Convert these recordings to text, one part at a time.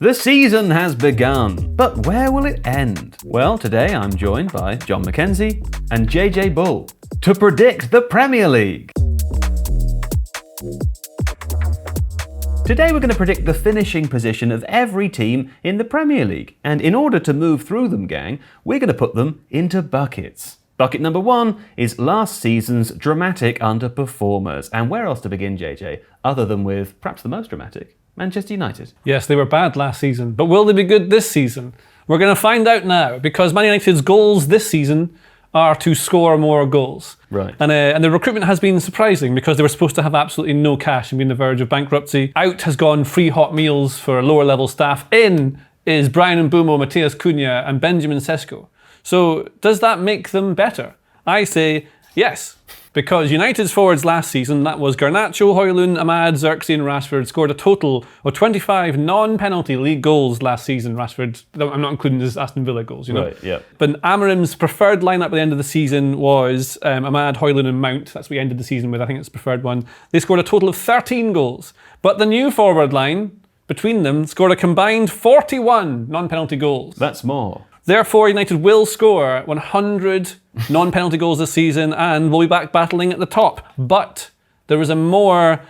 The season has begun, but where will it end? Well, today I'm joined by John Mackenzie and JJ Bull to predict the Premier League. Today we're going to predict the finishing position of every team in the Premier League, and in order to move through them, gang, we're going to put them into buckets. Bucket number one is last season's Dramatic Underperformers, and where else to begin, JJ, other than with perhaps the most dramatic? Manchester United. Yes, they were bad last season, but will they be good this season? We're going to find out now, because Man United's goals this season are to score more goals. Right. And the recruitment has been surprising because they were supposed to have absolutely no cash and be on the verge of bankruptcy. Out has gone free hot meals for lower level staff. In is Brian Mbeumo, Matheus Cunha and Benjamin Sesko. So does that make them better? I say yes. Because United's forwards last season, that was Garnacho, Højlund, Ahmad, Xerxes and Rashford, scored a total of 25 non-penalty league goals last season. Rashford, I'm not including his Aston Villa goals, you know. Right, yeah. But Amorim's preferred lineup at the end of the season was Ahmad, Højlund and Mount. That's what we ended the season with. I think it's the preferred one. They scored a total of 13 goals. But the new forward line, between them, scored a combined 41 non-penalty goals. That's more. Therefore, United will score 100 non-penalty goals this season and will be back battling at the top. But there is a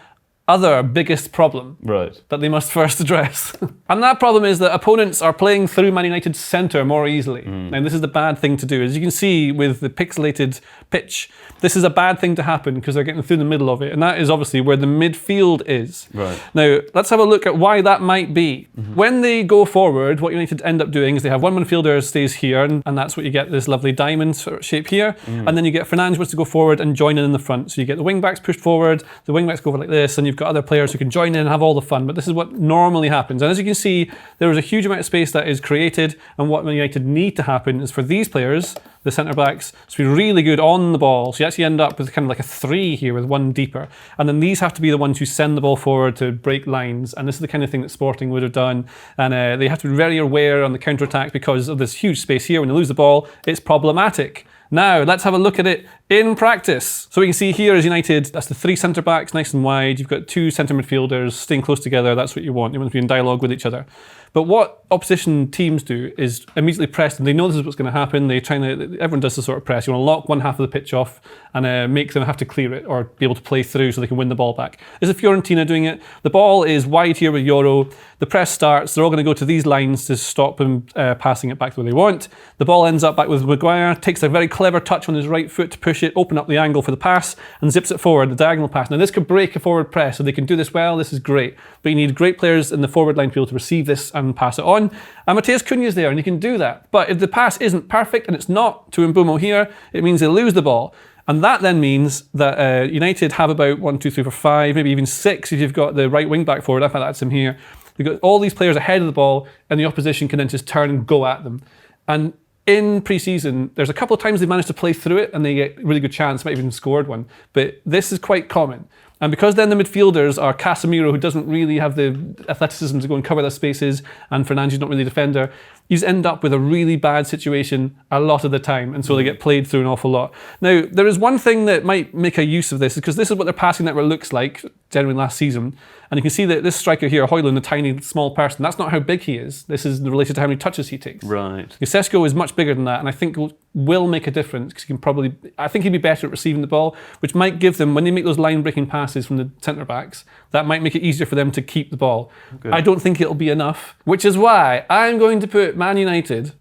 other biggest problem that they must first address. And that problem is that opponents are playing through Man United's centre more easily. And this is the bad thing to do. As you can see with the pixelated pitch, this is a bad thing to happen because they're getting through the middle of it. And that is obviously where the midfield is. Right. Now, let's have a look at why that might be. When they go forward, what United end up doing is they have one midfielder stays here, and that's what you get, this lovely diamond sort of shape here. And then you get Fernandes wants to go forward and join in the front. So you get the wing-backs pushed forward, the wing-backs go over like this, and you've got other players who can join in and have all the fun. But this is what normally happens. And as you can see, there is a huge amount of space that is created, and what Man United need to happen is for these players, the centre-backs, to be really good on the ball. So you actually end up with kind of like a 3 here with one deeper. And then these have to be the ones who send the ball forward to break lines. And this is the kind of thing that Sporting would have done. And they have to be very aware on the counter-attack because of this huge space here. When they lose the ball, it's problematic. Now, let's have a look at it in practice. So we can see here is United, that's the 3 centre-backs, nice and wide. You've got 2 centre midfielders staying close together. That's what you want. You want to be in dialogue with each other. But what opposition teams do is immediately press them. They know this is what's going to happen. Everyone does this sort of press. You want to lock one half of the pitch off and make them have to clear it or be able to play through so they can win the ball back. This is Fiorentina doing it. The ball is wide here with Yoro. The press starts. They're all going to go to these lines to stop them passing it back the way they want. The ball ends up back with Maguire. Takes a very clever touch on his right foot to push it, open up the angle for the pass, and zips it forward, the diagonal pass. Now this could break a forward press, so they can do this well. This is great. But you need great players in the forward line to be able to receive this and pass it on. And Matheus Cunha is there, and he can do that. But if the pass isn't perfect, and it's not to Mbeumo here, it means they lose the ball. And that then means that United have about 1, 2, 3, 4, 5, maybe even 6 if you've got the right wing back forward. I think that's him here. You've got all these players ahead of the ball, and the opposition can then just turn and go at them. And in pre-season, there's a couple of times they managed to play through it and they get a really good chance, might have even scored one. But this is quite common. And because then the midfielders are Casemiro, who doesn't really have the athleticism to go and cover their spaces, and Fernandes is not really a defender, you just end up with a really bad situation a lot of the time, and so they get played through an awful lot. Now, there is one thing that might make a use of this, because this is what their passing network looks like, generally last season. And you can see that this striker here, Højlund, a tiny, small person, that's not how big he is. This is related to how many touches he takes. Right. Sesko is much bigger than that, and I think will make a difference, because I think he'd be better at receiving the ball, which might give them, when they make those line-breaking passes from the centre-backs, that might make it easier for them to keep the ball. Good. I don't think it'll be enough, which is why I'm going to put Man United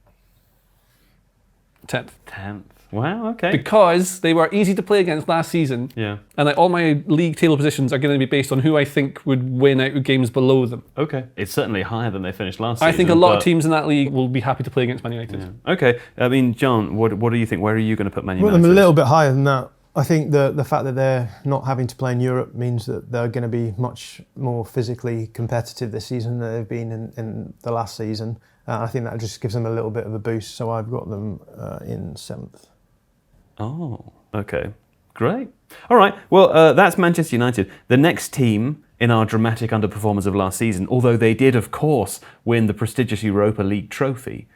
10th. 10th. Wow, okay. Because they were easy to play against last season. Yeah. And all my league table positions are going to be based on who I think would win out of games below them. Okay. It's certainly higher than they finished last season. I think a lot of teams in that league will be happy to play against Man United. Yeah. Okay. I mean, John, what do you think? Where are you going to put Man United? Well, I'm a little bit higher than that. I think the fact that they're not having to play in Europe means that they're going to be much more physically competitive this season than they've been in the last season. I think that just gives them a little bit of a boost. So I've got them in 7th. Oh, okay. Great. All right. Well, that's Manchester United. The next team in our Dramatic Underperformers of last season, although they did, of course, win the prestigious Europa League trophy,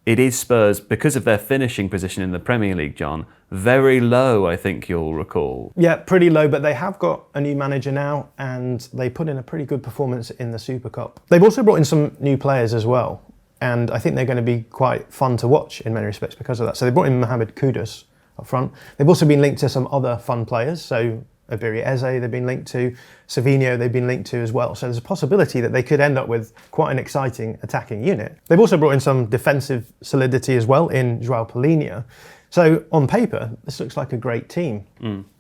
it is Spurs, because of their finishing position in the Premier League, John, very low, I think you'll recall. Yeah, pretty low, but they have got a new manager now, and they put in a pretty good performance in the Super Cup. They've also brought in some new players as well, and I think they're going to be quite fun to watch in many respects because of that. So they brought in Mohamed Kudus up front. They've also been linked to some other fun players, so Abiri Eze they've been linked to, Savinho they've been linked to as well. So there's a possibility that they could end up with quite an exciting attacking unit. They've also brought in some defensive solidity as well in João Palhinha. So on paper, this looks like a great team.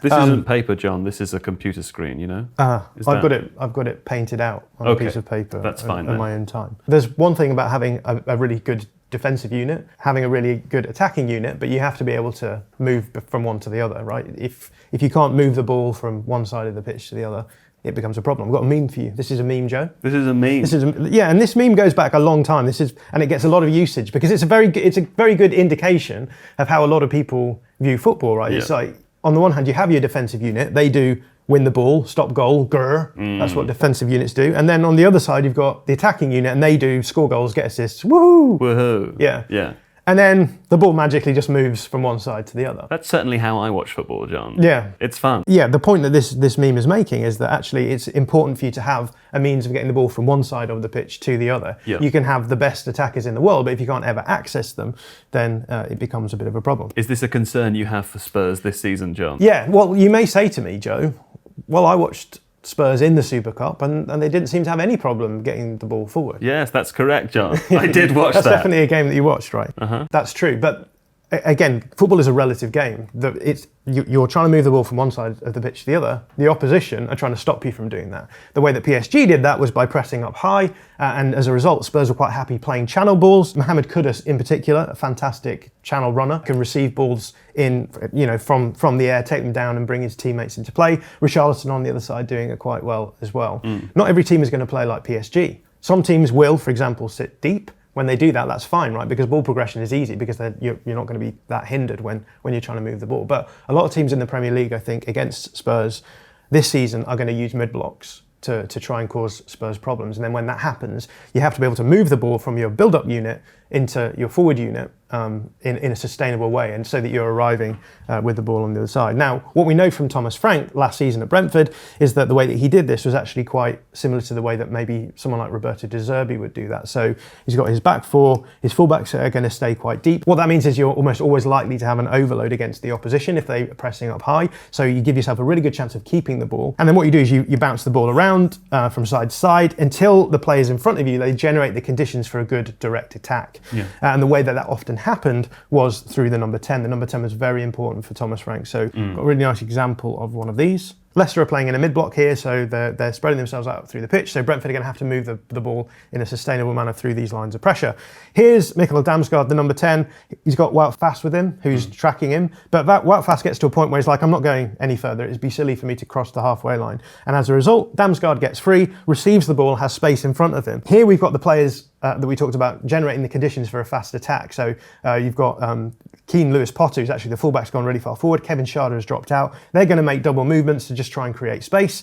This isn't paper, John. This is a computer screen, you know? I've got it painted out on a piece of paper. That's fine in my own time. There's one thing about having a really good defensive unit, having a really good attacking unit, but you have to be able to move from one to the other, right? If you can't move the ball from one side of the pitch to the other, it becomes a problem. I've got a meme for you. This is a meme, Joe. This is a meme. And this meme goes back a long time. And it gets a lot of usage because it's a very good indication of how a lot of people view football, right? Yeah. It's like, on the one hand, you have your defensive unit. They do win the ball, stop goal, grr. That's what defensive units do. And then on the other side, you've got the attacking unit, and they do score goals, get assists, woohoo! Woohoo! Yeah. And then the ball magically just moves from one side to the other. That's certainly how I watch football, John. Yeah. It's fun. Yeah, the point that this meme is making is that actually it's important for you to have a means of getting the ball from one side of the pitch to the other. Yeah. You can have the best attackers in the world, but if you can't ever access them, then it becomes a bit of a problem. Is this a concern you have for Spurs this season, John? Yeah, well, you may say to me, Joe, well, I watched Spurs in the Super Cup and they didn't seem to have any problem getting the ball forward. Yes, that's correct, John. I did watch That's that. definitely a game that you watched, right? That's true. But again, football is a relative game. You're trying to move the ball from one side of the pitch to the other. The opposition are trying to stop you from doing that. The way that PSG did that was by pressing up high, and as a result, Spurs were quite happy playing channel balls. Mohamed Kudus, in particular, a fantastic channel runner, can receive balls in, from the air, take them down, and bring his teammates into play. Richarlison on the other side doing it quite well as well. Not every team is going to play like PSG. Some teams will, for example, sit deep. When they do that, that's fine, right? Because ball progression is easy because you're not going to be that hindered when you're trying to move the ball. But a lot of teams in the Premier League, I think, against Spurs this season are going to use mid-blocks to try and cause Spurs problems. And then when that happens, you have to be able to move the ball from your build-up unit into your forward unit in a sustainable way, and so that you're arriving with the ball on the other side. Now, what we know from Thomas Frank last season at Brentford is that the way that he did this was actually quite similar to the way that maybe someone like Roberto De Zerbi would do that. So he's got his back four, his fullbacks are going to stay quite deep. What that means is you're almost always likely to have an overload against the opposition if they're pressing up high. So you give yourself a really good chance of keeping the ball. And then what you do is you bounce the ball around from side to side until the players in front of you, they generate the conditions for a good direct attack. Yeah. And the way that often happened was through the number 10. The number 10 was very important for Thomas Frank. So got a really nice example of one of these. Leicester are playing in a mid-block here, so they're spreading themselves out through the pitch. So Brentford are going to have to move the ball in a sustainable manner through these lines of pressure. Here's Mikkel Damsgaard, the number 10. He's got Wout Faes with him, who's tracking him. But Wout Faes gets to a point where he's like, I'm not going any further. It'd be silly for me to cross the halfway line. And as a result, Damsgaard gets free, receives the ball, has space in front of him. Here we've got the players that we talked about generating the conditions for a fast attack. So you've got Keane Lewis Potter, who's actually the fullback's gone really far forward. Kevin Schade has dropped out. They're going to make double movements to just try and create space.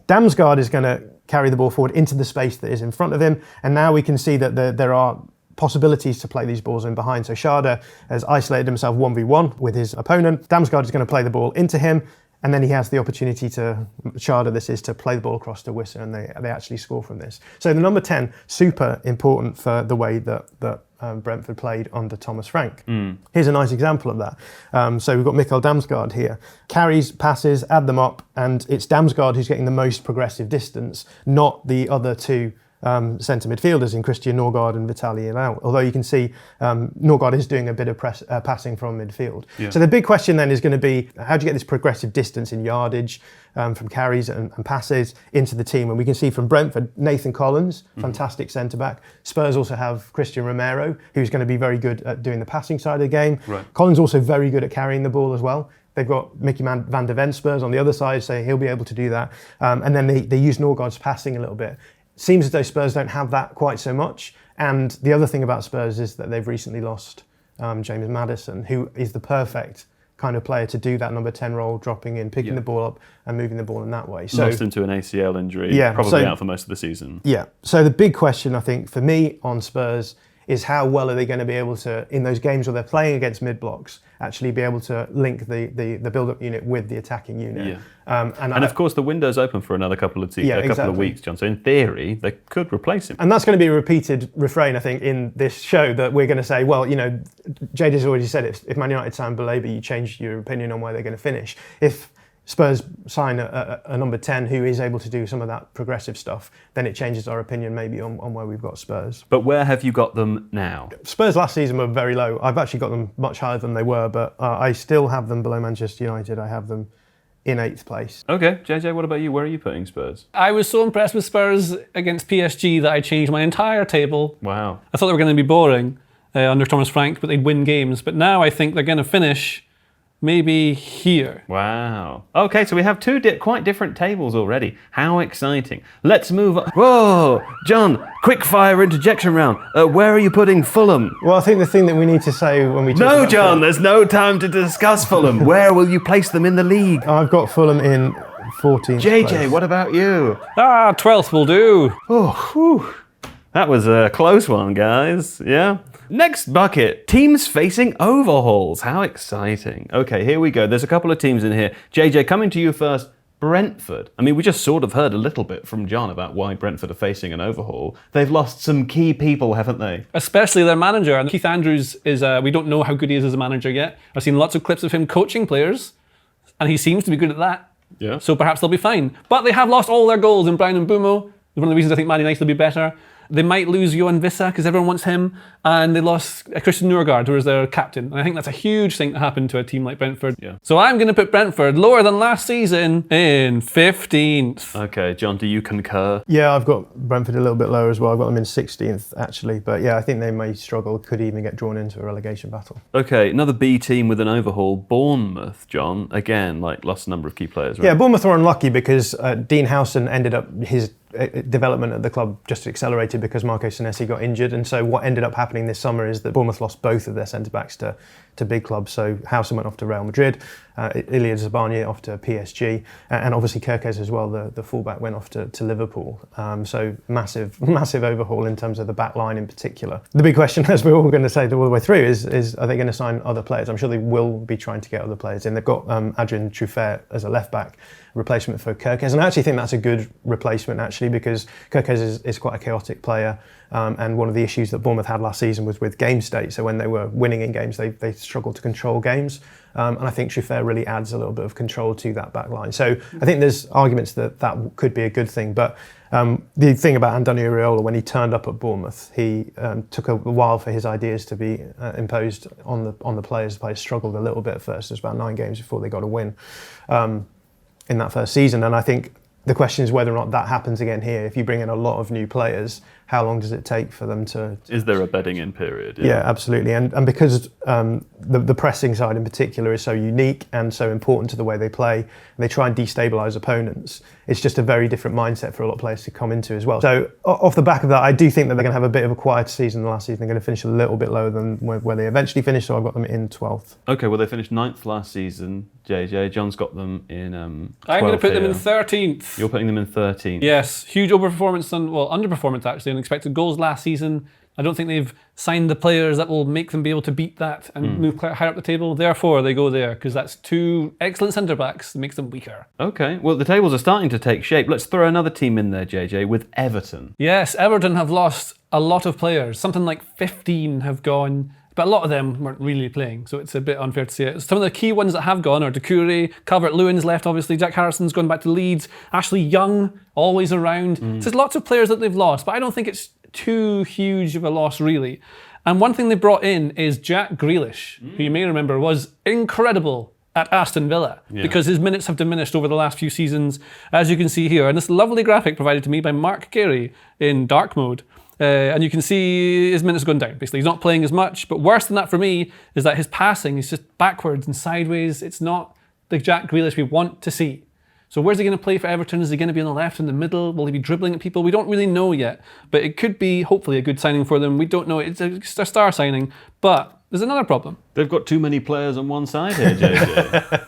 Damsgaard is going to carry the ball forward into the space that is in front of him. And now we can see that there are possibilities to play these balls in behind. So Schade has isolated himself 1v1 with his opponent. Damsgaard is going to play the ball into him. And then he has the opportunity to play the ball across to Wissa, and they actually score from this. So the number 10, super important for the way that Brentford played under Thomas Frank. Here's a nice example of that. So we've got Mikkel Damsgaard here. Carries, passes, add them up, and it's Damsgaard who's getting the most progressive distance, not the other two centre midfielders in Christian Norgard and Vitaly Lau. Although you can see Norgard is doing a bit of passing from midfield. Yeah. So the big question then is going to be, how do you get this progressive distance in yardage from carries and passes into the team? And we can see from Brentford, Nathan Collins, fantastic centre-back. Spurs also have Christian Romero, who's going to be very good at doing the passing side of the game. Right. Collins also very good at carrying the ball as well. They've got Mickey van der Ven Spurs on the other side, so he'll be able to do that. And then they use Norgard's passing a little bit. Seems as though Spurs don't have that quite so much. And the other thing about Spurs is that they've recently lost James Maddison, who is the perfect kind of player to do that number 10 role, dropping in, picking the ball up and moving the ball in that way. So, lost into an ACL injury, probably out for most of the season. Yeah, so the big question I think for me on Spurs is how well are they going to be able to, in those games where they're playing against mid-blocks, actually be able to link the build-up unit with the attacking unit. Yeah. And of course, the window's open for another couple of weeks, John. So in theory, they could replace him. And that's going to be a repeated refrain, I think, in this show, that we're going to say, well, JJ's already said it. If Man United sign Balabi, you change your opinion on where they're going to finish. If Spurs sign a number 10 who is able to do some of that progressive stuff, then it changes our opinion maybe on where we've got Spurs. But where have you got them now? Spurs last season were very low. I've actually got them much higher than they were, but I still have them below Manchester United. I have them in 8th place. Okay, JJ, what about you? Where are you putting Spurs? I was so impressed with Spurs against PSG that I changed my entire table. Wow. I thought they were going to be boring under Thomas Frank, but they'd win games. But now I think they're going to finish maybe here. Wow. Okay, so we have two quite different tables already. How exciting. Let's move on. Whoa, John, quick fire interjection round. Where are you putting Fulham? Well, I think the thing that we need to say when we talk No, about John, Fulham, there's no time to discuss Fulham. Where will you place them in the league? I've got Fulham in 14th JJ, place. what about you? 12th will do. Oh, whew. That was a close one, guys. Yeah. Next bucket, teams facing Overhauls. How exciting. Okay, here we go. There's a couple of teams in here. JJ, coming to you first. Brentford. I mean, we just sort of heard a little bit from John about why Brentford are facing an overhaul. They've lost some key people, haven't they? Especially their manager. And Keith Andrews is, we don't know how good he is as a manager yet. I've seen lots of clips of him coaching players, and he seems to be good at that. Yeah. So perhaps they'll be fine. But they have lost all their goals in Brown and Bumo. One of the reasons I think Man United will be better. They might lose Johan Vissa because everyone wants him, and they lost Christian Nørgaard, who was their captain. And I think that's a huge thing to happen to a team like Brentford. Yeah. So I'm going to put Brentford lower than last season in 15th. Okay, John, do you concur? Yeah, I've got Brentford a little bit lower as well. I've got them in 16th, actually. But yeah, I think they may struggle, could even get drawn into a relegation battle. Okay, another B team with an overhaul, Bournemouth, John. Again, lost a number of key players, right? Yeah, Bournemouth were unlucky because Dean Howson ended up, his development at the club just accelerated because Marco Senesi got injured, and so what ended up happening this summer is that Bournemouth lost both of their centre-backs to big clubs. So Howson went off to Real Madrid, Ilya Zabanya off to PSG, and obviously Kerkez as well, the fullback, went off to Liverpool. So massive overhaul in terms of the back line in particular. The big question, as we're all going to say all the way through, is are they going to sign other players? I'm sure they will be trying to get other players in. They've got Adrian Truffert as a left-back, replacement for Kerkez, and I actually think that's a good replacement actually, because Kerkez is quite a chaotic player, and one of the issues that Bournemouth had last season was with game state. So when they were winning in games, they struggled to control games, and I think Truffert really adds a little bit of control to that back line. So I think there's arguments that could be a good thing, but the thing about Andoni Iraola, when he turned up at Bournemouth, he took a while for his ideas to be imposed on the players. The players struggled a little bit at first. It was about 9 games before they got a win in that first season, and I think the question is whether or not that happens again here. If you bring in a lot of new players, how long does it take for them to... Is there a bedding in period? Yeah, absolutely. And because the pressing side in particular is so unique and so important to the way they play, and they try and destabilise opponents, it's just a very different mindset for a lot of players to come into as well. So off the back of that, I do think that they're going to have a bit of a quieter season than last season. They're going to finish a little bit lower than where they eventually finished, so I've got them in 12th. Okay, well, they finished 9th last season, JJ. John's got them in 12th. I'm going to put them in 13th. You're putting them in 13th. Yes, huge overperformance, underperformance actually, on expected goals last season. I don't think they've signed the players that will make them be able to beat that and move higher up the table. Therefore, they go there, because that's 2 excellent centre-backs that makes them weaker. Okay, well, the tables are starting to take shape. Let's throw another team in there, JJ, with Everton. Yes, Everton have lost a lot of players. Something like 15 have gone, but a lot of them weren't really playing, so it's a bit unfair to say it. Some of the key ones that have gone are Doucouré, Calvert-Lewin's left, obviously, Jack Harrison's gone back to Leeds, Ashley Young, always around. So there's lots of players that they've lost, but I don't think it's too huge of a loss, really. And one thing they brought in is Jack Grealish, who you may remember was incredible at Aston Villa, because his minutes have diminished over the last few seasons, as you can see here. And this lovely graphic provided to me by Mark Carey in dark mode. And you can see his minutes going down. Basically, he's not playing as much, but worse than that for me is that his passing is just backwards and sideways. It's not the Jack Grealish we want to see. So where's he going to play for Everton? Is he going to be on the left, in the middle? Will he be dribbling at people? We don't really know yet, but it could be hopefully a good signing for them. We don't know. It's a star signing, but there's another problem. They've got too many players on one side here, JJ.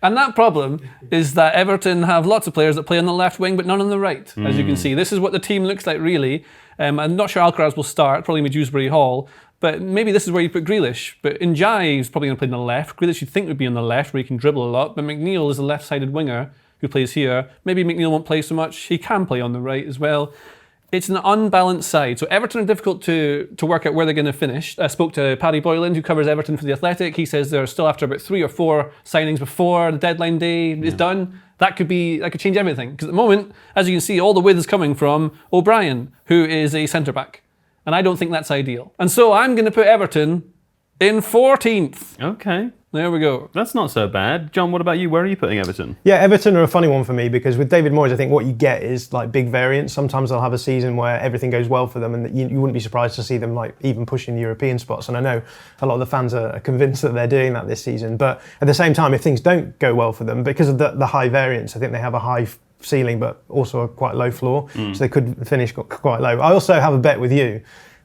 And that problem is that Everton have lots of players that play on the left wing, but none on the right, as you can see. This is what the team looks like, really. I'm not sure Alcaraz will start, probably Dewsbury Hall. But maybe this is where you put Grealish. But Njai is probably going to play on the left. Grealish you'd think would be on the left where he can dribble a lot. But McNeil is a left-sided winger who plays here. Maybe McNeil won't play so much. He can play on the right as well. It's an unbalanced side. So Everton are difficult to work out where they're going to finish. I spoke to Paddy Boylan, who covers Everton for The Athletic. He says they're still after about 3 or 4 signings before the deadline day is done. That could change everything. Because at the moment, as you can see, all the width is coming from O'Brien, who is a centre-back. And I don't think that's ideal. And so I'm going to put Everton in 14th. Okay. There we go. That's not so bad. John, what about you? Where are you putting Everton? Yeah, Everton are a funny one for me because with David Moyes, I think what you get is like big variance. Sometimes they'll have a season where everything goes well for them, and you wouldn't be surprised to see them like even pushing the European spots. And I know a lot of the fans are convinced that they're doing that this season. But at the same time, if things don't go well for them, because of the high variance, I think they have a high ceiling but also a quite low floor, so they could finish quite low. I also have a bet with you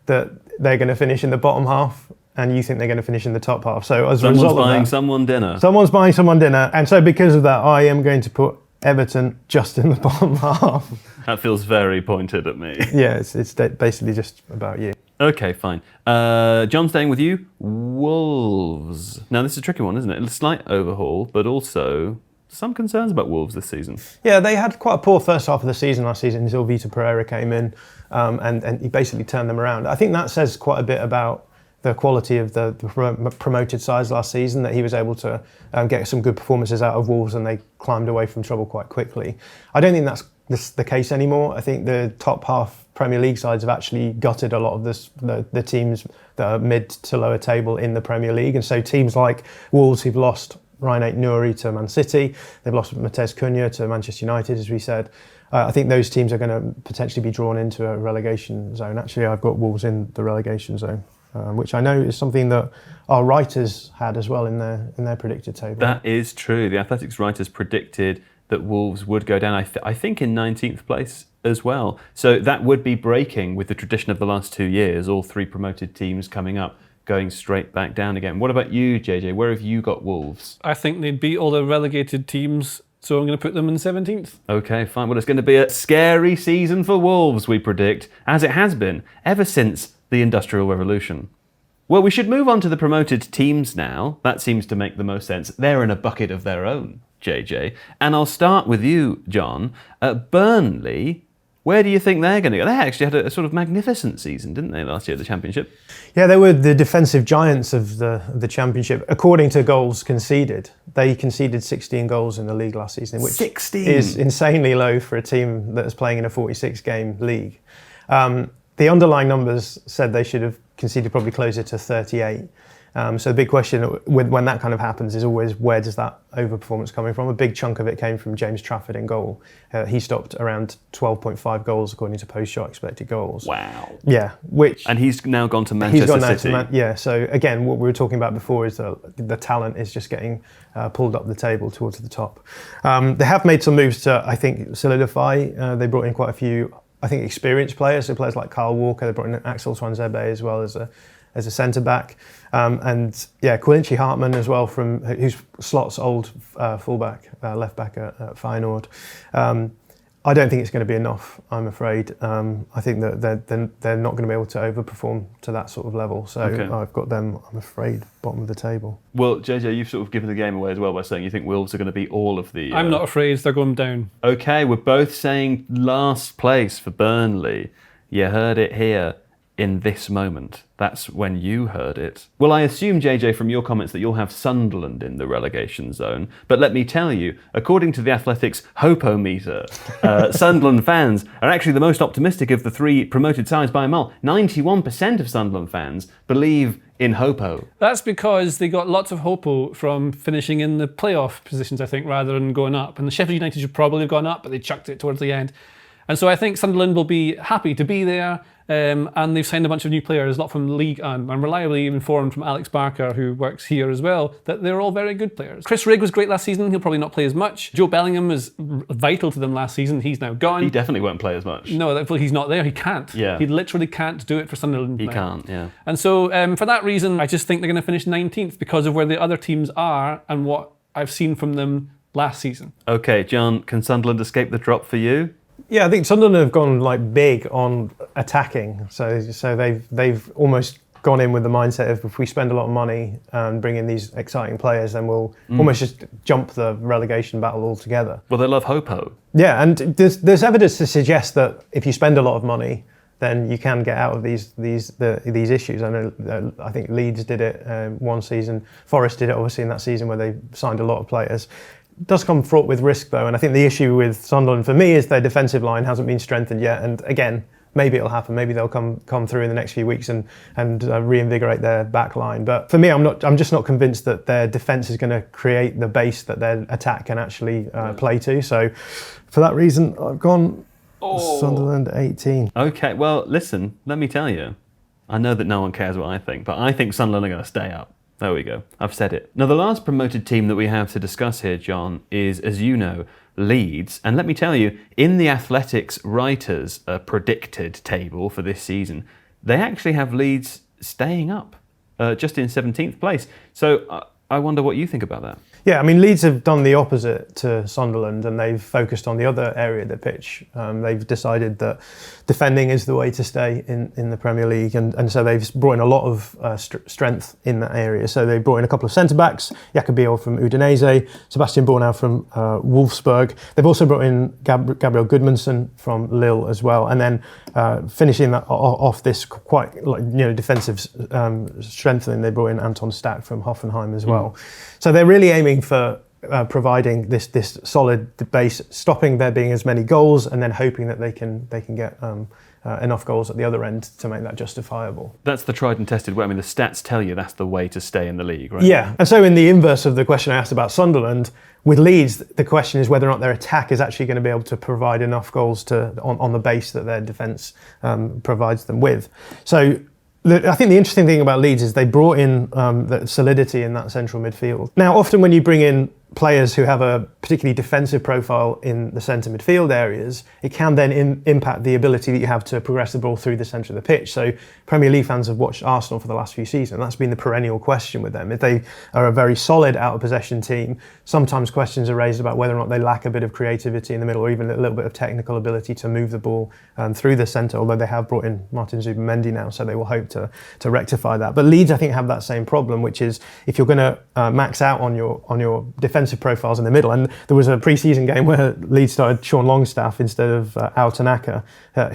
that they're going to finish in the bottom half, and you think they're going to finish in the top half. So as a result of that, buying someone dinner. Someone's buying someone dinner, and so because of that, I am going to put Everton just in the bottom half. That feels very pointed at me. Yeah, it's basically just about you. Okay, fine. John, staying with you. Wolves. Now this is a tricky one, isn't it? A slight overhaul, but also some concerns about Wolves this season. Yeah, they had quite a poor first half of the season last season until Vitor Pereira came in, and he basically turned them around. I think that says quite a bit about the quality of the promoted sides last season, that he was able to get some good performances out of Wolves and they climbed away from trouble quite quickly. I don't think that's the case anymore. I think the top half Premier League sides have actually gutted a lot of the teams that are mid to lower table in the Premier League, and so teams like Wolves, who've lost Ryan Nouri to Man City, they've lost Matheus Cunha to Manchester United, as we said. I think those teams are going to potentially be drawn into a relegation zone. Actually, I've got Wolves in the relegation zone, which I know is something that our writers had as well in their predicted table. That is true. The Athletics writers predicted that Wolves would go down, I think in 19th place as well. So that would be breaking with the tradition of the last 2 years, all 3 promoted teams coming up, going straight back down again. What about you, JJ? Where have you got Wolves? I think they'd beat all the relegated teams, so I'm going to put them in 17th. Okay, fine. Well, it's going to be a scary season for Wolves, we predict, as it has been ever since the Industrial Revolution. Well, we should move on to the promoted teams now. That seems to make the most sense. They're in a bucket of their own, JJ. And I'll start with you, John. Burnley, where do you think they're going to go? They actually had a sort of magnificent season, didn't they, last year at the Championship? Yeah, they were the defensive giants of the Championship. According to goals conceded, they conceded 16 goals in the league last season, which 16 is insanely low for a team that is playing in a 46-game league. The underlying numbers said they should have conceded probably closer to 38. So the big question when that kind of happens is always, where does that overperformance coming from? A big chunk of it came from James Trafford in goal. He stopped around 12.5 goals according to post-shot expected goals. Wow. Yeah, and he's now gone to Manchester City. Yeah, so again, what we were talking about before is the talent is just getting pulled up the table towards the top. They have made some moves to, I think, solidify. They brought in quite a few, I think, experienced players. So players like Kyle Walker, they brought in Axel Tuanzebe as well as a centre back, and yeah, Quincy Hartman as well, who's Slot's old fullback, left back at Feyenoord. I don't think it's going to be enough, I'm afraid. I think that they're not going to be able to overperform to that sort of level. So okay. I've got them, I'm afraid, bottom of the table. Well, JJ, you've sort of given the game away as well by saying you think Wolves are going to be all of the... I'm not afraid, they're going down. Okay, we're both saying last place for Burnley. You heard it here. In this moment. That's when you heard it. Well, I assume, JJ, from your comments that you'll have Sunderland in the relegation zone. But let me tell you, according to the Athletics Hopometer, Sunderland fans are actually the most optimistic of the 3 promoted sides by a mile. 91% of Sunderland fans believe in Hopo. That's because they got lots of Hopo from finishing in the playoff positions, I think, rather than going up. And the Sheffield United should probably have gone up, but they chucked it towards the end. And so I think Sunderland will be happy to be there. And they've signed a bunch of new players, a lot from the league, and I'm reliably informed from Alex Barker, who works here as well, that they're all very good players. Chris Rigg was great last season. He'll probably not play as much. Joe Bellingham was vital to them last season. He's now gone. He definitely won't play as much. No, he's not there. He can't. Yeah. He literally can't do it for Sunderland. He can't, yeah. And so for that reason, I just think they're going to finish 19th because of where the other teams are and what I've seen from them last season. Okay, John, can Sunderland escape the drop for you? Yeah, I think Sunderland have gone like big on attacking. So they've almost gone in with the mindset of if we spend a lot of money and bring in these exciting players, then we'll almost just jump the relegation battle altogether. Well, they love Hopo. Yeah, and there's evidence to suggest that if you spend a lot of money, then you can get out of these issues. I think Leeds did it one season. Forest did it obviously in that season where they signed a lot of players. It does come fraught with risk though, and I think the issue with Sunderland for me is their defensive line hasn't been strengthened yet. And again, maybe it'll happen. Maybe they'll come through in the next few weeks and reinvigorate their back line. But for me, I'm just not convinced that their defence is going to create the base that their attack can actually play to. So for that reason, I've gone Sunderland 18. Okay, well, listen, let me tell you. I know that no one cares what I think, but I think Sunderland are going to stay up. There we go. I've said it. Now, the last promoted team that we have to discuss here, John, is, as you know, Leeds. And let me tell you, in the Athletics Writers' predicted table for this season, they actually have Leeds staying up, just in 17th place. So I wonder what you think about that. Yeah, I mean, Leeds have done the opposite to Sunderland and they've focused on the other area of the pitch. They've decided that defending is the way to stay in the Premier League and so they've brought in a lot of strength in that area. So they brought in a couple of centre-backs, Jacobiel from Udinese, Sebastian Bornau from Wolfsburg. They've also brought in Gabriel Goodmanson from Lille as well. And then finishing that off this quite defensive strengthening, they brought in Anton Stack from Hoffenheim as well. So they're really aiming for providing this solid base, stopping there being as many goals, and then hoping that they can get enough goals at the other end to make that justifiable. That's the tried and tested way. I mean, the stats tell you that's the way to stay in the league, right? Yeah, and so in the inverse of the question I asked about Sunderland, with Leeds, the question is whether or not their attack is actually going to be able to provide enough goals on the base that their defence provides them with. So I think the interesting thing about Leeds is they brought in the solidity in that central midfield. Now, often when you bring in players who have a particularly defensive profile in the centre midfield areas, it can then impact the ability that you have to progress the ball through the centre of the pitch. So Premier League fans have watched Arsenal for the last few seasons. That's been the perennial question with them. If they are a very solid out-of-possession team, sometimes questions are raised about whether or not they lack a bit of creativity in the middle or even a little bit of technical ability to move the ball through the centre, although they have brought in Martin Zubimendi now, so they will hope to rectify that. But Leeds, I think, have that same problem, which is if you're going to max out on your defensive profiles in the middle, and there was a pre-season game where Leeds started Sean Longstaff instead of Al Tanaka,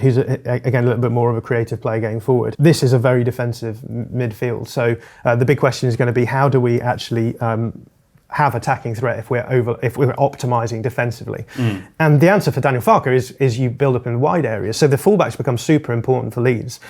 who's again a little bit more of a creative player going forward. This is a very defensive midfield, so the big question is going to be how do we actually have attacking threat if we're optimising defensively. And the answer for Daniel Farke is you build up in wide areas. So the fullbacks become super important for Leeds.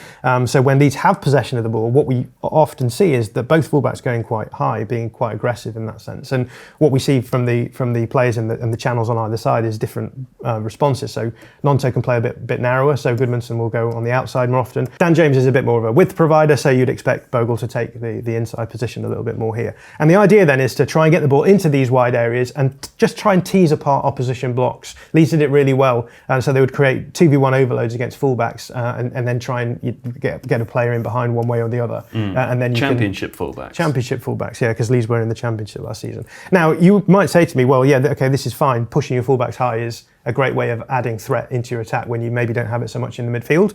So when Leeds have possession of the ball, what we often see is that both fullbacks going quite high, being quite aggressive in that sense. And what we see from the players in the channels on either side is different responses. So Nonto can play a bit narrower, so Goodmanson will go on the outside more often. Dan James is a bit more of a width provider, so you'd expect Bogle to take the inside position a little bit more here. And the idea then is to try and get the ball into these wide areas and just try and tease apart opposition blocks. Leeds did it really well, so they would create 2v1 overloads against fullbacks and then try and get a player in behind one way or the other. And then Championship fullbacks, yeah, because Leeds were in the Championship last season. Now, you might say to me, well, yeah, okay, this is fine. Pushing your fullbacks high is a great way of adding threat into your attack when you maybe don't have it so much in the midfield.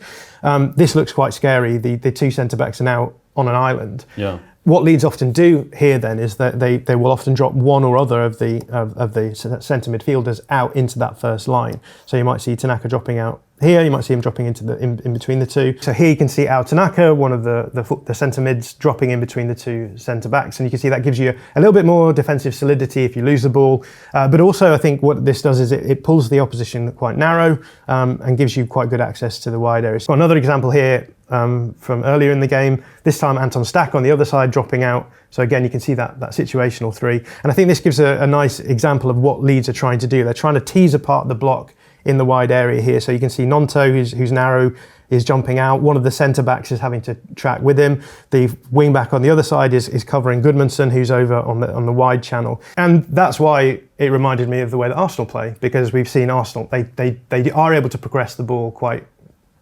This looks quite scary. The two centre-backs are now on an island. Yeah. What Leeds often do here then is that they will often drop one or other of the centre midfielders out into that first line. So you might see Tanaka dropping out here, you might see him dropping into in between the two. So here you can see Ao Tanaka, one of the centre mids, dropping in between the two centre backs, and you can see that gives you a little bit more defensive solidity if you lose the ball. But also I think what this does is it pulls the opposition quite narrow and gives you quite good access to the wide areas. Got another example here from earlier in the game. This time Anton Stack on the other side dropping out. So again, you can see that situational three. And I think this gives a nice example of what Leeds are trying to do. They're trying to tease apart the block in the wide area here. So you can see Nonto, who's narrow, is jumping out. One of the centre-backs is having to track with him. The wing-back on the other side is covering Goodmanson, who's over on the wide channel. And that's why it reminded me of the way that Arsenal play, because we've seen Arsenal, they are able to progress the ball quite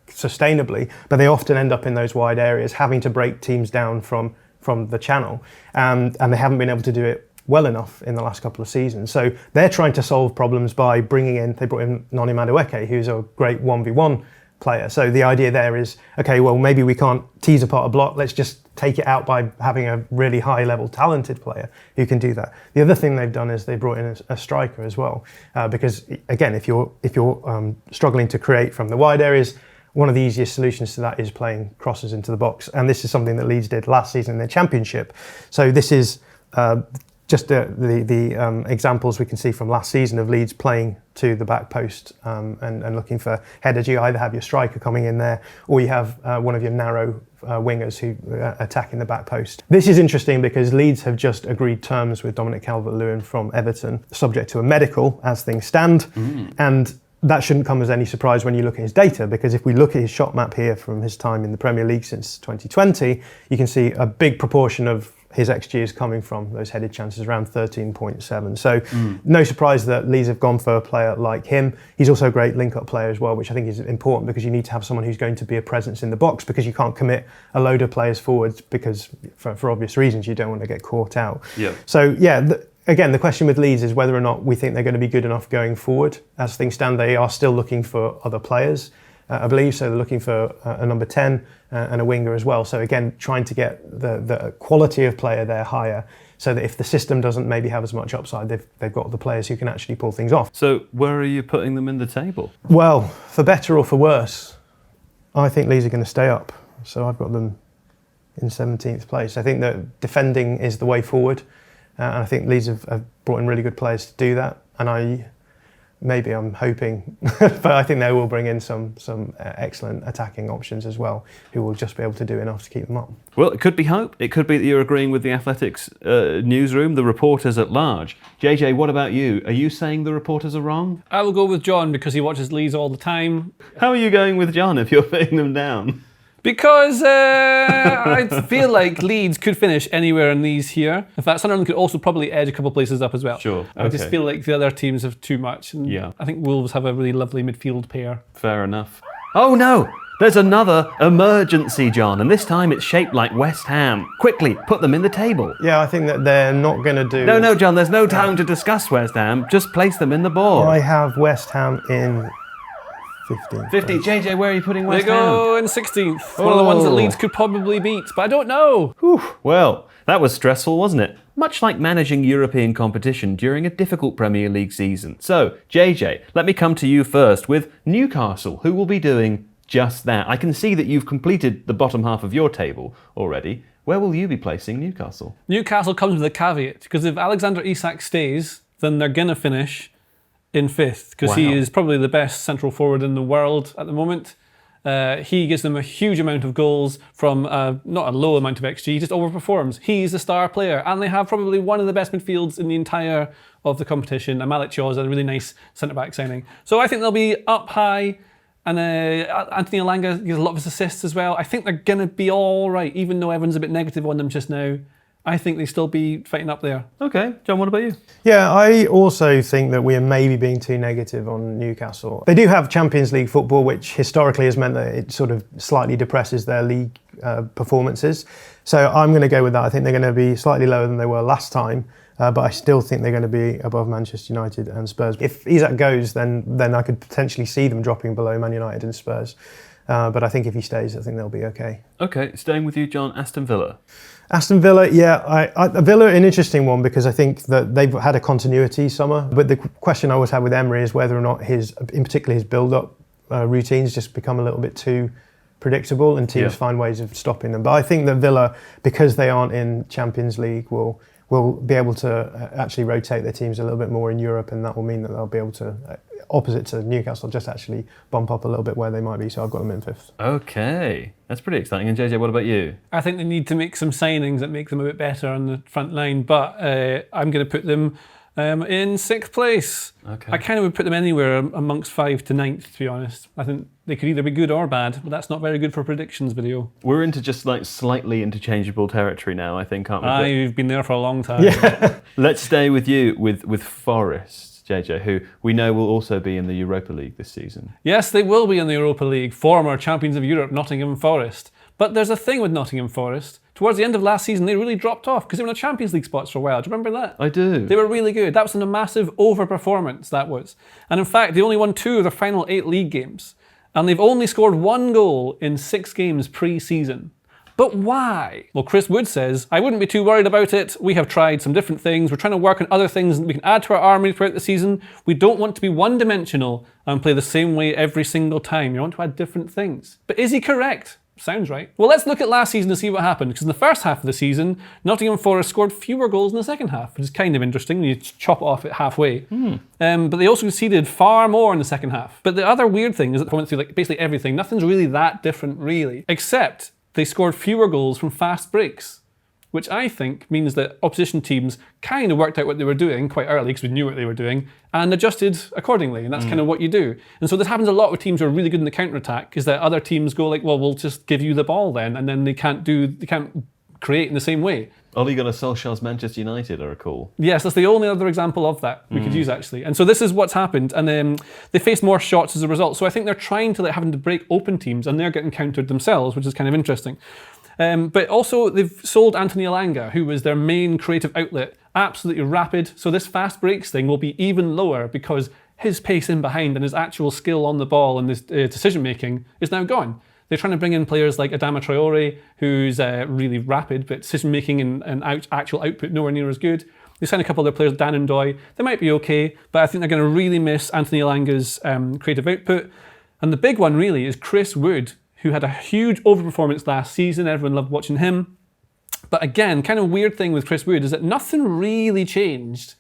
sustainably, but they often end up in those wide areas having to break teams down from the channel. And they haven't been able to do it well enough in the last couple of seasons. So they're trying to solve problems by they brought in Noni Madueke, who's a great 1v1 player. So the idea there is, okay, well, maybe we can't tease apart a block, let's just take it out by having a really high level talented player who can do that. The other thing they've done is they brought in a striker as well, because again, if you're struggling to create from the wide areas, one of the easiest solutions to that is playing crosses into the box, and this is something that Leeds did last season in their Championship. So this is just the examples we can see from last season of Leeds playing to the back post and looking for headers. You either have your striker coming in there, or you have one of your narrow wingers who attack in the back post. This is interesting because Leeds have just agreed terms with Dominic Calvert-Lewin from Everton, subject to a medical as things stand, and that shouldn't come as any surprise when you look at his data, because if we look at his shot map here from his time in the Premier League since 2020, you can see a big proportion of his XG is coming from those headed chances, around 13.7. So no surprise that Leeds have gone for a player like him. He's also a great link-up player as well, which I think is important because you need to have someone who's going to be a presence in the box, because you can't commit a load of players forwards because for obvious reasons you don't want to get caught out. Yeah. So yeah, again, the question with Leeds is whether or not we think they're going to be good enough going forward. As things stand, they are still looking for other players, I believe. So they're looking for a number 10 and a winger as well. So again, trying to get the quality of player there higher, so that if the system doesn't maybe have as much upside, they've got the players who can actually pull things off. So where are you putting them in the table? Well, for better or for worse, I think Leeds are going to stay up. So I've got them in 17th place. I think that defending is the way forward. And I think Leeds have brought in really good players to do that. And I'm hoping, but I think they will bring in some excellent attacking options as well, who will just be able to do enough to keep them up. Well, it could be hope. It could be that you're agreeing with the Athletics newsroom, the reporters at large. JJ, what about you? Are you saying the reporters are wrong? I will go with John because he watches Leeds all the time. How are you going with John if you're putting them down? Because I feel like Leeds could finish anywhere in these here. In fact, Sunderland could also probably edge a couple of places up as well. Sure. I just feel like the other teams have too much. And Yeah. I think Wolves have a really lovely midfield pair. Fair enough. Oh no! There's another emergency, John, and this time it's shaped like West Ham. Quickly, put them in the table. Yeah, I think that they're not going to do... No, John, there's no time to discuss West Ham. Just place them in the board. I have West Ham in 15th. 50. JJ, where are you putting They West Ham? go in 16th. One of the ones that Leeds could probably beat, but I don't know. Whew. Well, that was stressful, wasn't it? Much like managing European competition during a difficult Premier League season. So, JJ, let me come to you first with Newcastle, who will be doing just that. I can see that you've completed the bottom half of your table already. Where will you be placing Newcastle? Newcastle comes with a caveat, because if Alexander Isak stays, then they're going to finish in 5th, because he is probably the best central forward in the world at the moment. He gives them a huge amount of goals from not a low amount of XG, he just overperforms. He's the star player, and they have probably one of the best midfields in the entire of the competition. And Malik Chaw's a really nice centre-back signing. So I think they'll be up high, and Anthony Elanga gives a lot of his assists as well. I think they're going to be all right, even though everyone's a bit negative on them just now. I think they still be fighting up there. Okay, John, what about you? Yeah, I also think that we are maybe being too negative on Newcastle. They do have Champions League football, which historically has meant that it sort of slightly depresses their league performances. So I'm going to go with that. I think they're going to be slightly lower than they were last time, but I still think they're going to be above Manchester United and Spurs. If Isak goes, then I could potentially see them dropping below Man United and Spurs. But I think if he stays, I think they'll be okay. Okay, staying with you, John, Aston Villa. Aston Villa, yeah, Villa an interesting one because I think that they've had a continuity summer. But the question I always had with Emery is whether or not in particular his build-up routines just become a little bit too predictable and teams find ways of stopping them. But I think that Villa, because they aren't in Champions League, will be able to actually rotate their teams a little bit more in Europe, and that will mean that they'll be able to, opposite to Newcastle, just actually bump up a little bit where they might be. So I've got them in 5th. Okay, that's pretty exciting. And JJ, what about you? I think they need to make some signings that make them a bit better on the front line, but I'm going to put them in 6th place. Okay. I kind of would put them anywhere amongst 5th to 9th, to be honest. I think they could either be good or bad, but that's not very good for a predictions video. We're into just like slightly interchangeable territory now, I think, aren't we? I've been there for a long time. Yeah. Let's stay with you with Forest, JJ, who we know will also be in the Europa League this season. Yes, they will be in the Europa League. Former champions of Europe, Nottingham Forest. But there's a thing with Nottingham Forest. Towards the end of last season, they really dropped off because they were in the Champions League spots for a while. Do you remember that? I do. They were really good. That was a massive overperformance, that was. And in fact, they only won 2 of their final 8 league games. And they've only scored 1 goal in 6 games pre-season. But why? Well, Chris Wood says, I wouldn't be too worried about it. We have tried some different things. We're trying to work on other things that we can add to our armory throughout the season. We don't want to be one-dimensional and play the same way every single time. You want to add different things. But is he correct? Sounds right. Well, let's look at last season to see what happened, because in the first half of the season, Nottingham Forest scored fewer goals in the second half, which is kind of interesting when you chop it off at halfway. But they also conceded far more in the second half. But the other weird thing is that they went through basically everything. Nothing's really that different, really, except they scored fewer goals from fast breaks, which I think means that opposition teams kind of worked out what they were doing quite early, because we knew what they were doing, and adjusted accordingly, and that's kind of what you do. And so this happens a lot with teams who are really good in the counter-attack, is that other teams go like, well, we'll just give you the ball then, and then they can't create in the same way. Ole Gunnar Solskjaer's Manchester United, I recall. Yes, that's the only other example of that we could use, actually. And so this is what's happened, and they faced more shots as a result. So I think they're trying to having to break open teams, and they're getting countered themselves, which is kind of interesting. But also they've sold Anthony Elanga, who was their main creative outlet, absolutely rapid. So this fast breaks thing will be even lower because his pace in behind and his actual skill on the ball and his decision making is now gone. They're trying to bring in players like Adama Traore, who's really rapid, but decision making and actual output nowhere near as good. They signed a couple other players, Dan and Doy. They might be okay, but I think they're going to really miss Anthony Elanga's creative output. And the big one really is Chris Wood, who had a huge overperformance last season. Everyone loved watching him. But again, kind of weird thing with Chris Wood is that nothing really changed,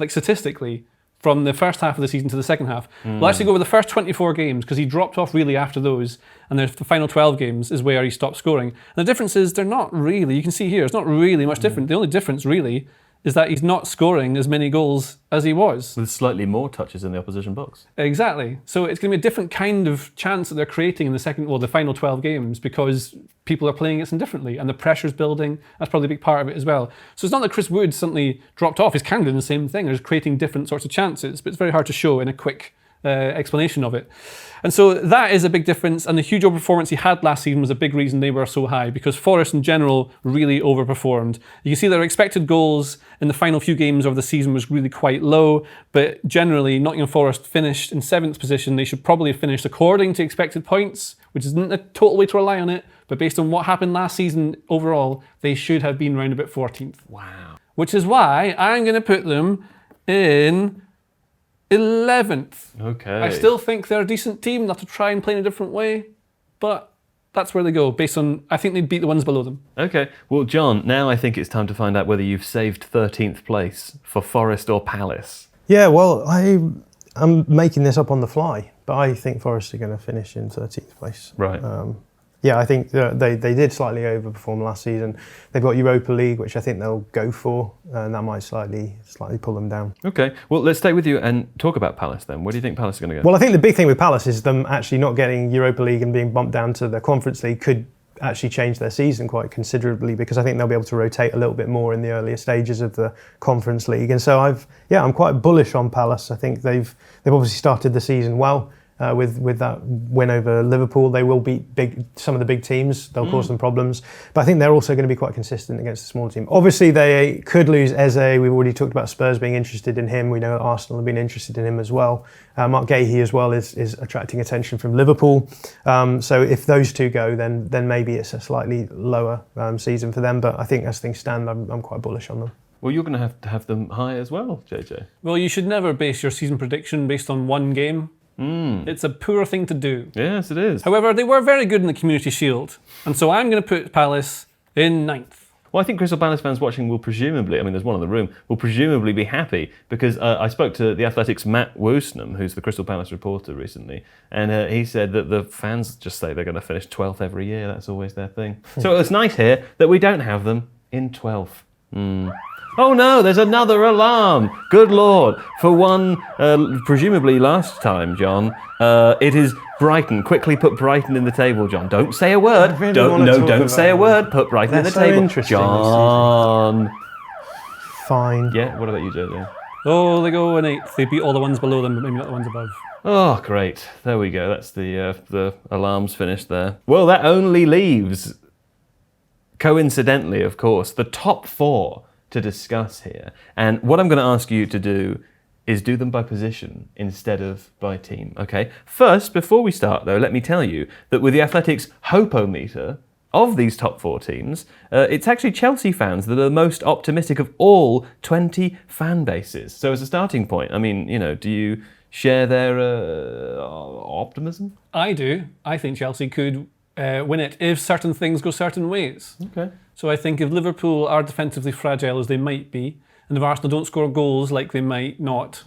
statistically, from the first half of the season to the second half. We'll actually go over the first 24 games, because he dropped off really after those, and the final 12 games is where he stopped scoring. And the difference is they're not really, you can see here, it's not really much different. The only difference really is that he's not scoring as many goals as he was. With slightly more touches in the opposition box. Exactly. So it's going to be a different kind of chance that they're creating in the final 12 games, because people are playing it differently and the pressure's building. That's probably a big part of it as well. So it's not that Chris Wood suddenly dropped off. He's kind of doing the same thing. He's creating different sorts of chances, but it's very hard to show in a quick explanation of it. And so that is a big difference, and the huge overperformance he had last season was a big reason they were so high, because Forest in general really overperformed. You can see their expected goals in the final few games of the season was really quite low, but generally Nottingham Forest finished in 7th position. They should probably have finished according to expected points, which isn't a total way to rely on it, but based on what happened last season overall, they should have been round about 14th. Wow. Which is why I'm going to put them in 11th. Okay. I still think they're a decent team, not to try and play in a different way, but that's where they go, based on, I think they'd beat the ones below them. Okay. Well, John, now I think it's time to find out whether you've saved 13th place for Forest or Palace. Yeah, well, I'm making this up on the fly, but I think Forest are going to finish in 13th place. Right. Yeah, I think they did slightly overperform last season. They've got Europa League, which I think they'll go for, and that might slightly pull them down. Okay, well, let's stay with you and talk about Palace then. Where do you think Palace are going to go? Well, I think the big thing with Palace is them actually not getting Europa League and being bumped down to the Conference League could actually change their season quite considerably, because I think they'll be able to rotate a little bit more in the earlier stages of the Conference League. And so I'm quite bullish on Palace. I think they've obviously started the season well. With that win over Liverpool, they will beat some of the big teams. They'll cause them problems, but I think they're also going to be quite consistent against the smaller team. Obviously, they could lose Eze. We've already talked about Spurs being interested in him. We know Arsenal have been interested in him as well. Mark Gahey as well is attracting attention from Liverpool. So if those two go, then maybe it's a slightly lower season for them. But I think as things stand, I'm quite bullish on them. Well, you're going to have them high as well, JJ. Well, you should never base your season prediction based on one game. It's a poor thing to do. Yes, it is. However, they were very good in the Community Shield, and so I'm going to put Palace in 9th. Well, I think Crystal Palace fans watching will presumably, I mean, there's one in the room, will presumably be happy, because I spoke to The Athletic's Matt Woosnam, who's the Crystal Palace reporter recently, and he said that the fans just say they're going to finish 12th every year. That's always their thing. So it's nice here that we don't have them in 12th. Oh no, there's another alarm. Good Lord. For one, presumably last time, John, it is Brighton. Quickly put Brighton in the table, John. Don't say a word. Really Don't say a word. Put Brighton in the so table. interesting John. Fine. Yeah, what about you, JJ? Oh, they go in 8th. They beat all the ones below them, but maybe not the ones above. Oh, great. There we go. That's the alarms finished there. Well, that only leaves, coincidentally, of course, the top 4 to discuss here. And what I'm going to ask you to do is do them by position instead of by team, okay? First, before we start though, let me tell you that with the Athletics Hopometer of these top 4 teams, it's actually Chelsea fans that are the most optimistic of all 20 fan bases. So as a starting point, I mean, do you share their optimism? I do. I think Chelsea could win it if certain things go certain ways. Okay. So I think if Liverpool are defensively fragile as they might be, and if Arsenal don't score goals like they might not,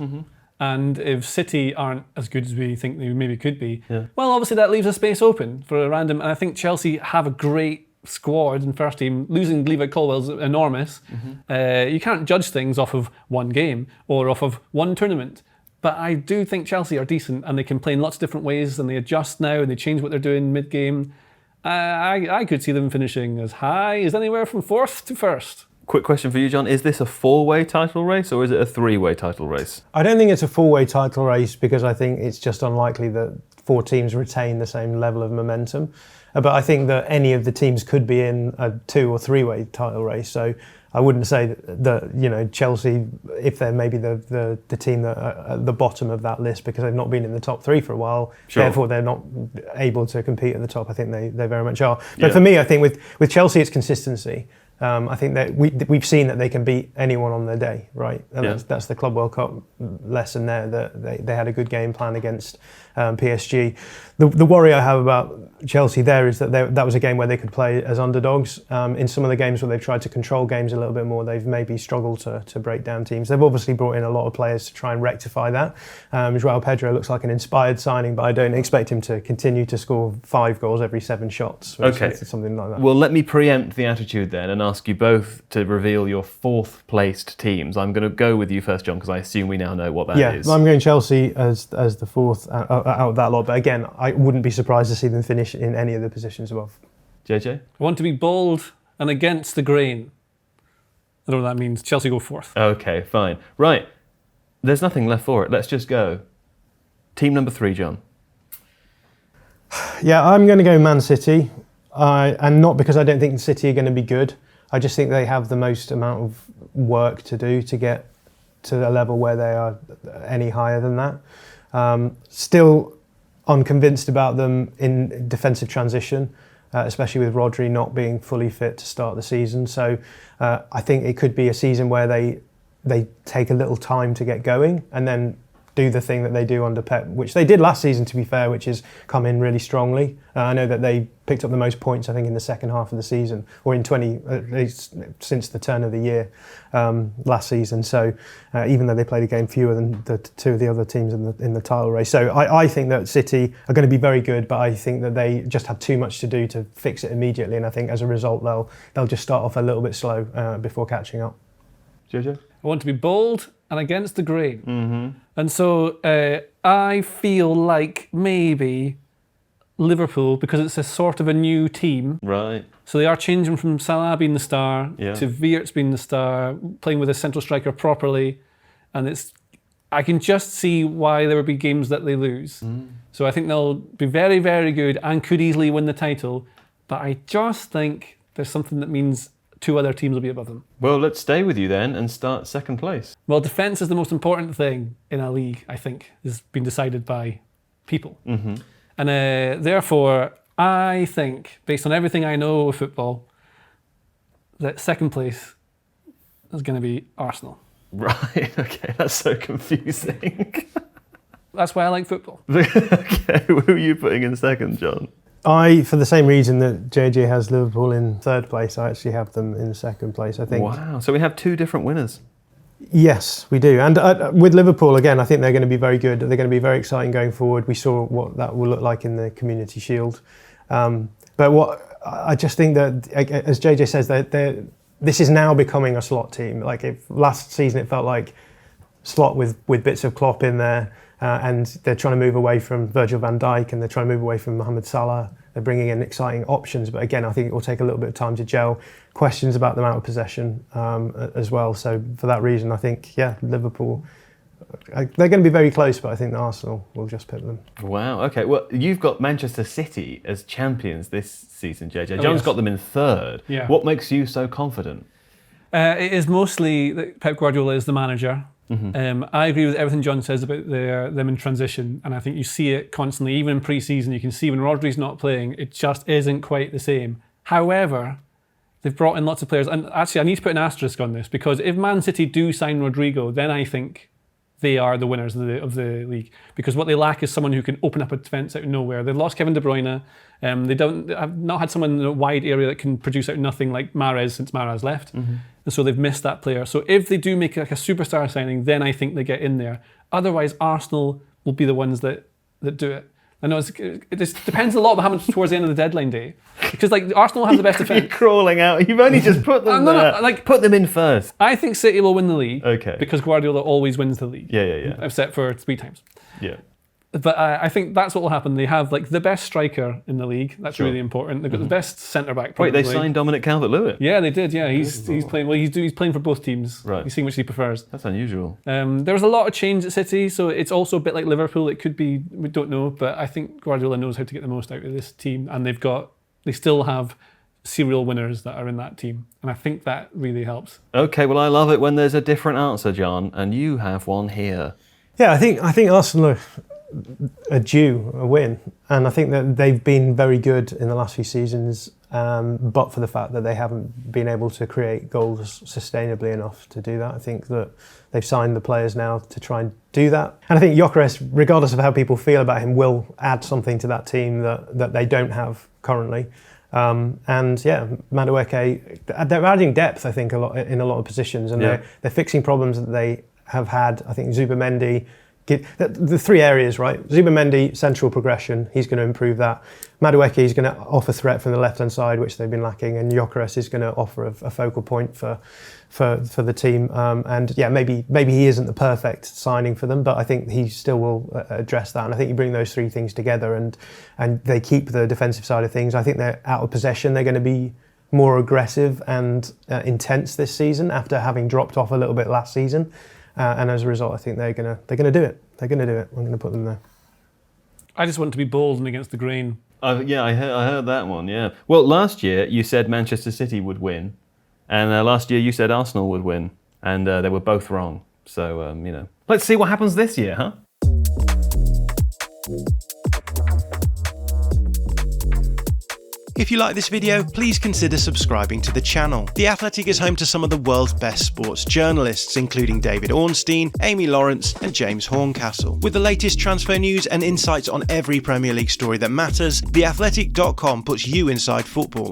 and if City aren't as good as we think they maybe could be, well, obviously that leaves a space open for a random. And I think Chelsea have a great squad in first team. Losing Levi Colwell's enormous. You can't judge things off of one game or off of one tournament. But I do think Chelsea are decent and they can play in lots of different ways and they adjust now and they change what they're doing mid-game. I could see them finishing as high as anywhere from 4th to 1st. Quick question for you, John. Is this a 4-way title race or is it a 3-way title race? I don't think it's a 4-way title race because I think it's just unlikely that 4 teams retain the same level of momentum. But I think that any of the teams could be in a 2 or 3-way title race. So I wouldn't say that Chelsea, if they're maybe the team that are at the bottom of that list because they've not been in the top 3 for a while, therefore they're not able to compete at the top. I think they very much are. But for me, I think with Chelsea, it's consistency. I think that we've seen that they can beat anyone on their day, right? And that's the Club World Cup lesson there, that they had a good game plan against PSG. The worry I have about Chelsea there is that that was a game where they could play as underdogs. In some of the games where they've tried to control games a little bit more, they've maybe struggled to break down teams. They've obviously brought in a lot of players to try and rectify that. João Pedro looks like an inspired signing, but I don't expect him to continue to score 5 goals every 7 shots. Okay. Something like that. Well, let me preempt the attitude then and ask you both to reveal your 4th placed teams. I'm going to go with you first, John, because I assume we now know what that is. Yeah, I'm going Chelsea as the 4th out of that lot. But again, I wouldn't be surprised to see them finish in any of the positions above. JJ? I want to be bold and against the grain. I don't know what that means. Chelsea go 4th. Okay, fine. Right. There's nothing left for it. Let's just go. Team number 3, John. Yeah, I'm going to go Man City. And not because I don't think City are going to be good. I just think they have the most amount of work to do to get to a level where they are any higher than that. Still unconvinced about them in defensive transition, especially with Rodri not being fully fit to start the season. So I think it could be a season where they take a little time to get going and then do the thing that they do under Pep, which they did last season, to be fair, which is come in really strongly. I know that they picked up the most points, I think, in the second half of the season, or in at least since the turn of the year last season. So even though they played a game fewer than the 2 of the other teams in the title race. So I think that City are going to be very good, but I think that they just have too much to do to fix it immediately. And I think as a result, they'll just start off a little bit slow before catching up. JJ? I want to be bold and against the grain. And so I feel like maybe Liverpool, because it's a sort of a new team. Right. So they are changing from Salah being the star to Wirtz being the star, playing with a central striker properly. And I can just see why there would be games that they lose. So I think they'll be very, very good and could easily win the title. But I just think there's something that means 2 other teams will be above them. Well, let's stay with you then and start 2nd place. Well, defence is the most important thing in a league, I think, has been decided by people. And therefore, I think, based on everything I know of football, that 2nd place is going to be Arsenal. Right, okay, that's so confusing. That's why I like football. Okay, who are you putting in 2nd, John? For the same reason that JJ has Liverpool in 3rd place, I actually have them in 2nd place, I think. Wow, so we have 2 different winners. Yes, we do. And with Liverpool, again, I think they're going to be very good. They're going to be very exciting going forward. We saw what that will look like in the Community Shield. But I just think that, as JJ says, this is now becoming a slot team. Like if last season it felt like slot with bits of Klopp in there, and they're trying to move away from Virgil van Dijk and they're trying to move away from Mohamed Salah. They're bringing in exciting options, but again, I think it will take a little bit of time to gel. Questions about them out of possession as well. So for that reason, I think, Liverpool they're going to be very close, but I think Arsenal will just pip them. Wow. Okay. Well, you've got Manchester City as champions this season, JJ. John's yes. got them in third. Yeah. What makes you so confident? It is mostly that Pep Guardiola is the manager. I agree with everything John says about them in transition, and I think you see it constantly. Even in pre-season, you can see when Rodri's not playing, it just isn't quite the same. However, they've brought in lots of players, and actually I need to put an asterisk on this, because if Man City do sign Rodrigo, then I think they are the winners of the league, because what they lack is someone who can open up a defence out of nowhere. They've lost Kevin De Bruyne. They have not had someone in a wide area that can produce out of nothing like Mahrez since Mahrez left. And so they've missed that player. So if they do make like a superstar signing, then I think they get in there. Otherwise, Arsenal will be the ones that do it. I know it just depends a lot what happens towards the end of the deadline day, because like Arsenal have the best defence. You're crawling out. You've only just put them there. Like put them in first. I think City will win the league. Okay. Because Guardiola always wins the league. Yeah. Except for 3 times. Yeah. But I think that's what will happen. They have like the best striker in the league. That's really important. They've got the best centre back. Wait, they signed Dominic Calvert-Lewin? Yeah, they did. Yeah, he's playing. Well, he's playing for both teams. Right. He's seeing which he prefers. That's unusual. There's a lot of change at City, so it's also a bit like Liverpool. It could be, we don't know, but I think Guardiola knows how to get the most out of this team, and they still have serial winners that are in that team, and I think that really helps. Okay, well I love it when there's a different answer, John, and you have one here. Yeah, I think Arsenal are due a win, and I think that they've been very good in the last few seasons, but for the fact that they haven't been able to create goals sustainably enough to do that. I think that they've signed the players now to try and do that, and I think Gyökeres, regardless of how people feel about him, will add something to that team that they don't have currently. And yeah, Madueke, they're adding depth, I think, in a lot of positions, and they're fixing problems that they have had. I think Zubimendi, the 3 areas, right? Zubimendi, central progression, he's going to improve that. Madueke is going to offer threat from the left-hand side, which they've been lacking, and Gyökeres is going to offer a focal point for the team. And yeah, maybe he isn't the perfect signing for them, but I think he still will address that. And I think you bring those 3 things together, and they keep the defensive side of things. I think they're out of possession. They're going to be more aggressive and intense this season after having dropped off a little bit last season. And as a result, I think they're gonna do it. They're gonna do it. I'm gonna put them there. I just want to be bold and against the grain. Yeah, I heard that one. Yeah. Well, last year you said Manchester City would win, and last year you said Arsenal would win, and they were both wrong. So let's see what happens this year, huh? If you like this video, please consider subscribing to the channel. The Athletic is home to some of the world's best sports journalists, including David Ornstein, Amy Lawrence and James Horncastle. With the latest transfer news and insights on every Premier League story that matters, theathletic.com puts you inside football.